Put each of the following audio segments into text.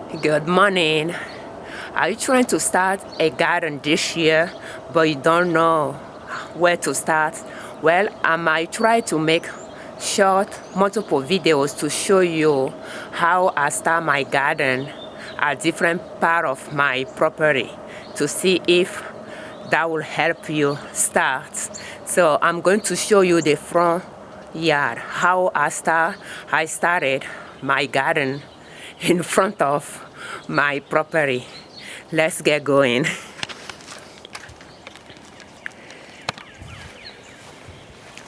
Good morning. Are you trying to start a garden this year, but you don't know where to start? Well, I might try to make short, multiple videos to show you how I start my garden at different part of my property to see if that will help you start. So I'm going to show you the front yard, how I started my garden in front of my property. Let's get going.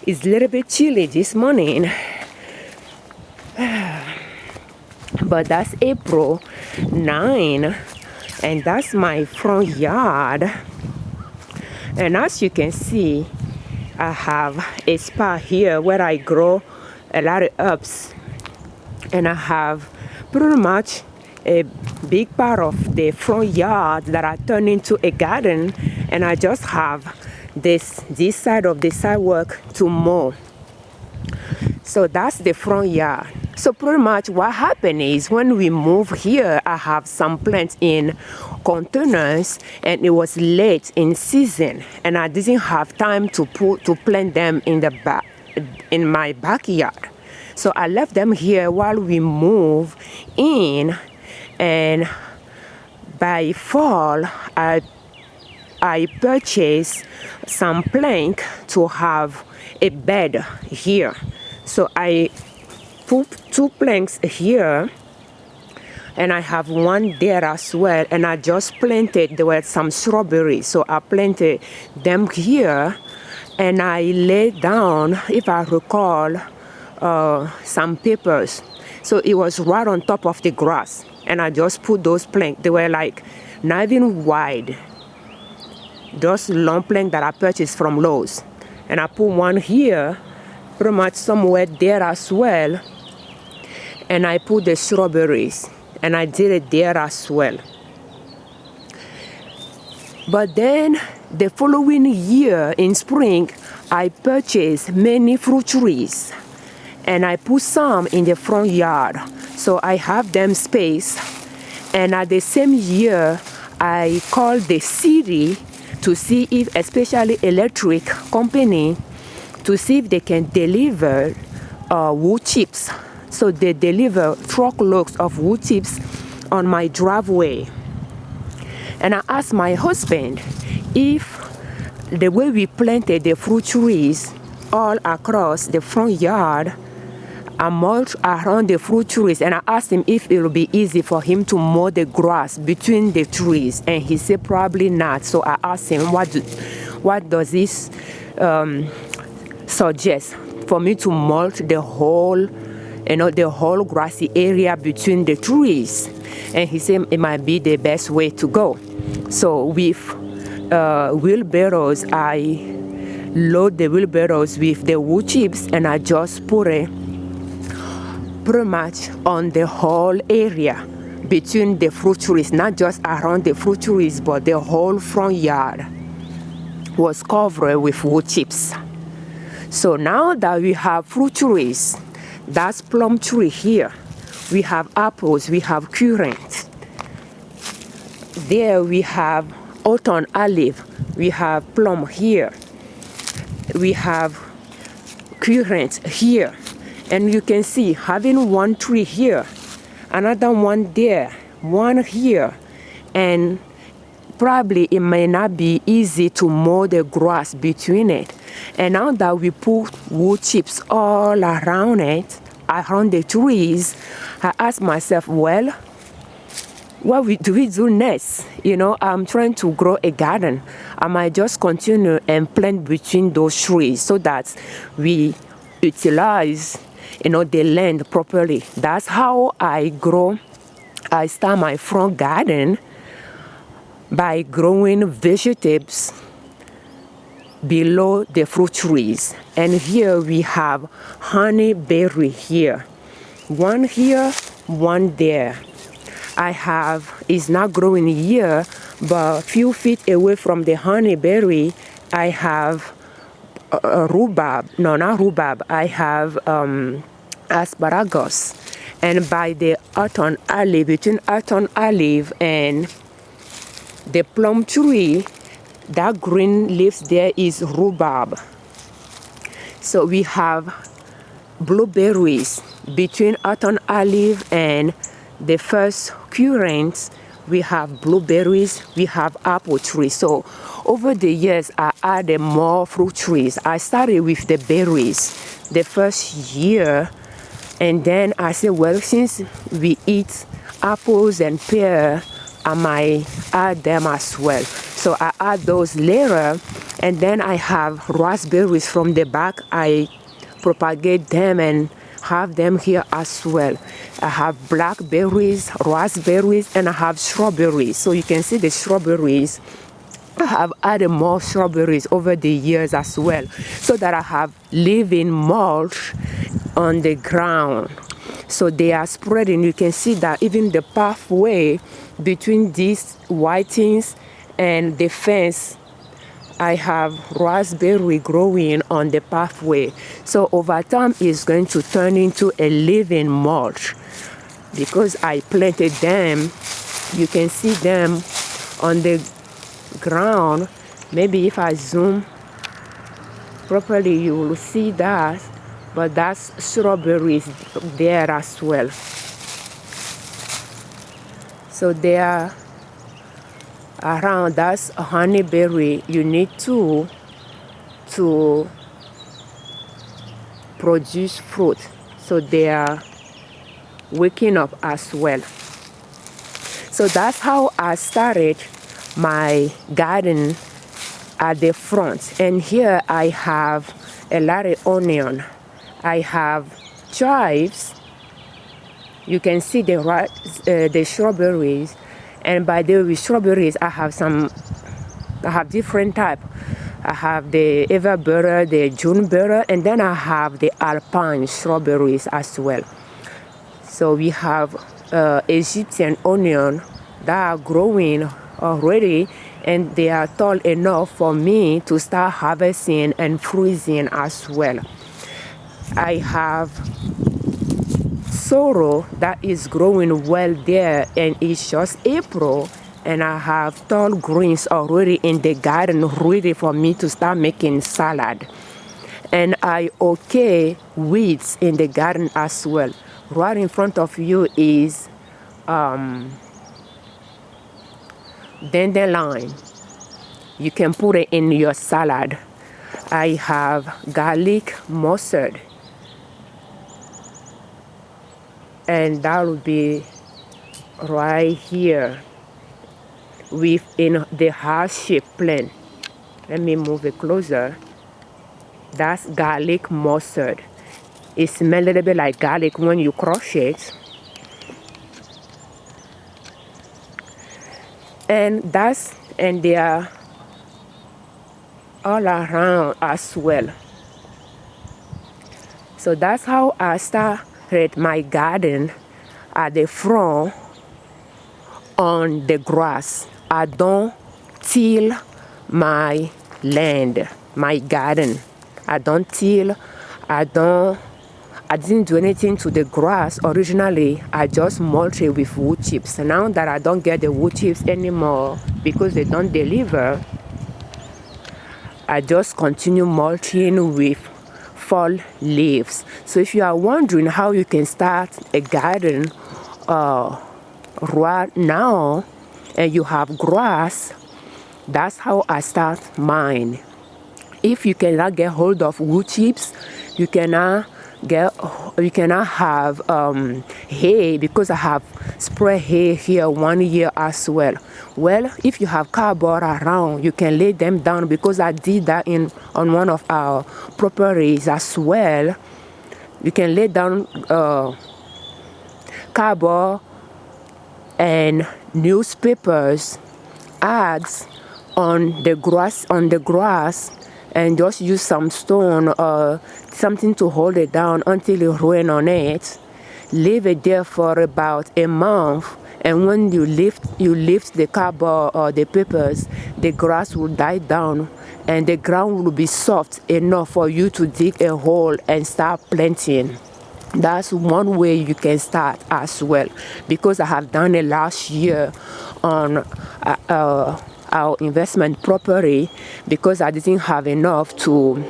It's a little bit chilly this morning, but that's April 9, and that's my front yard. And as you can see, I have a spot here where I grow a lot of herbs, and I have pretty much a big part of the front yard that I turned into a garden, and I just have this side of the sidewalk to mow. So that's the front yard. So pretty much what happened is when we moved here, I have some plants in containers, and it was late in season, and I didn't have time to plant them in my backyard. So I left them here while we move in, and by fall I purchased some plank to have a bed here. So I put 2 planks here, and I have one there as well, and I just planted, there were some strawberries, so I planted them here, and I laid down, if I recall, some papers. So it was right on top of the grass, and I just put those planks. They were like not even wide, those long planks that I purchased from Lowe's, and I put one here, pretty much somewhere there as well, and I put the strawberries, and I did it there as well. But then the following year in spring, I purchased many fruit trees, and I put some in the front yard, so I have them spaced. And at the same year, I called the city to see if, especially electric company, to see if they can deliver wood chips. So they deliver truckloads of wood chips on my driveway. And I asked my husband if the way we planted the fruit trees all across the front yard, I mulched around the fruit trees, and I asked him if it would be easy for him to mow the grass between the trees, and he said probably not. So I asked him, what does this suggest for me to mulch the whole grassy area between the trees? And he said it might be the best way to go. So with wheelbarrows, I load the wheelbarrows with the wood chips, and I just put it pretty much on the whole area between the fruit trees, not just around the fruit trees, but the whole front yard was covered with wood chips. So now that we have fruit trees, that's plum tree here, we have apples, we have currants. There we have autumn olive, we have plum here, we have currants here. And you can see having one tree here, another one there, one here, and probably it may not be easy to mow the grass between it. And now that we put wood chips all around it, around the trees, I asked myself, well, what do we do next? You know, I'm trying to grow a garden. I might just continue and plant between those trees so that we utilize the land properly. That's how I start my front garden, by growing vegetables below the fruit trees. And here we have honeyberry here, one here, one there. It's not growing here, but a few feet away from the honeyberry, I have rhubarb. No, not rhubarb. I have asparagus. And by the autumn olive, between autumn olive and the plum tree, that green leaves there is rhubarb. So we have blueberries between autumn olive and the first currants. We have blueberries, we have apple trees. So over the years, I added more fruit trees. I started with the berries the first year, and then I said, well, since we eat apples and pear, I might add them as well. So I add those later, and then I have raspberries from the back. I propagate them and have them here as well. I have blackberries, raspberries, and I have strawberries. So you can see the strawberries. I have added more strawberries over the years as well, so that I have living mulch on the ground. So they are spreading. You can see that even the pathway between these white things and the fence, I have raspberry growing on the pathway. So over time, it's going to turn into a living mulch because I planted them. You can see them on the ground. Maybe if I zoom properly, you will see that. But that's strawberries there as well. So they are around. That's a honeyberry. You need to produce fruit. So they are waking up as well. So that's how I started my garden at the front. And here I have a lot of onion. I have chives. You can see the strawberries. And by the way, strawberries, I have different type. I have the Everbeater, the Junebeater, and then I have the Alpine strawberries as well. So we have Egyptian onion that are growing already, and they are tall enough for me to start harvesting and freezing as well. I have sorrel that is growing well there, and it's just April, and I have tall greens already in the garden ready for me to start making salad. And I okay weeds in the garden as well. Right in front of you is dandelion. You can put it in your salad. I have garlic mustard, and that will be right here within the heart-shaped plant. Let me move it closer. That's garlic mustard. It smells a little bit like garlic when you crush it. And they are all around as well. So that's how I started my garden at the front on the grass. I don't till my land, my garden. I don't till, I didn't do anything to the grass. Originally, I just mulched it with wood chips. Now that I don't get the wood chips anymore because they don't deliver, I just continue mulching with fall leaves. So if you are wondering how you can start a garden right now and you have grass, that's how I start mine. If you cannot get hold of wood chips, you cannot have hay, because I have spread hay here 1 year as well. Well, if you have cardboard around, you can lay them down, because I did that on one of our properties as well. You can lay down cardboard and newspapers, ads on the grass, and just use some stone or something to hold it down until it rains on it. Leave it there for about a month, and when you lift the cardboard or the papers, the grass will die down and the ground will be soft enough for you to dig a hole and start planting. That's one way you can start as well, because I have done it last year on our investment property, because I didn't have enough to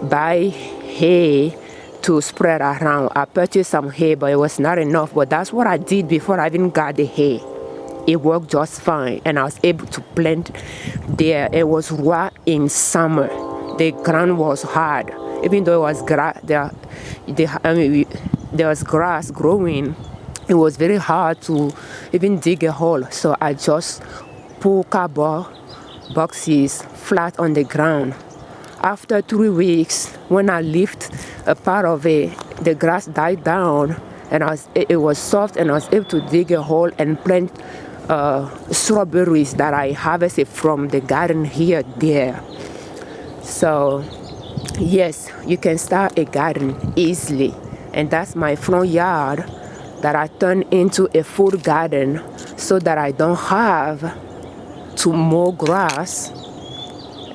buy hay to spread around. I purchased some hay, but it was not enough. But that's what I did before I even got the hay. It worked just fine, and I was able to plant there. It was raw in summer. The ground was hard, even though it was grass. There was grass growing. It was very hard to even dig a hole. So I just put cardboard boxes flat on the ground. After 3 weeks, when I lift a part of it, the grass died down, and it was soft, and I was able to dig a hole and plant strawberries that I harvested from the garden here there. So yes, you can start a garden easily, and that's my front yard that I turned into a food garden so that I don't have to mow grass.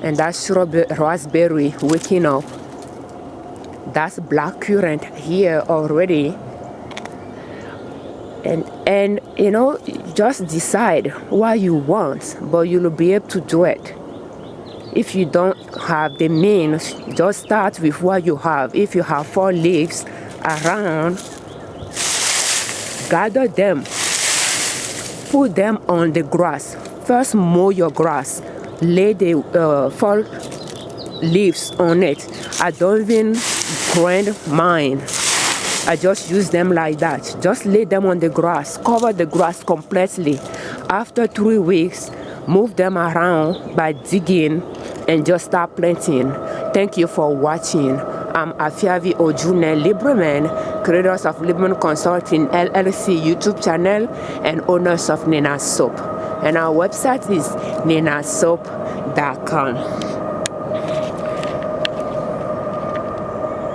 And that's raspberry waking up. That's black currant here already. And you know, just decide what you want, but you'll be able to do it. If you don't have the means, just start with what you have. If you have 4 leaves around, gather them, put them on the grass. First mow your grass, lay the 4 leaves on it. I don't even grind mine. I just use them like that. Just lay them on the grass, cover the grass completely. After 3 weeks, move them around by digging and just start planting. Thank you for watching. I'm Afiavi Ojune Liberman, creators of Liberman Consulting L.L.C YouTube channel and owners of Nina Soap. And our website is ninasoap.com.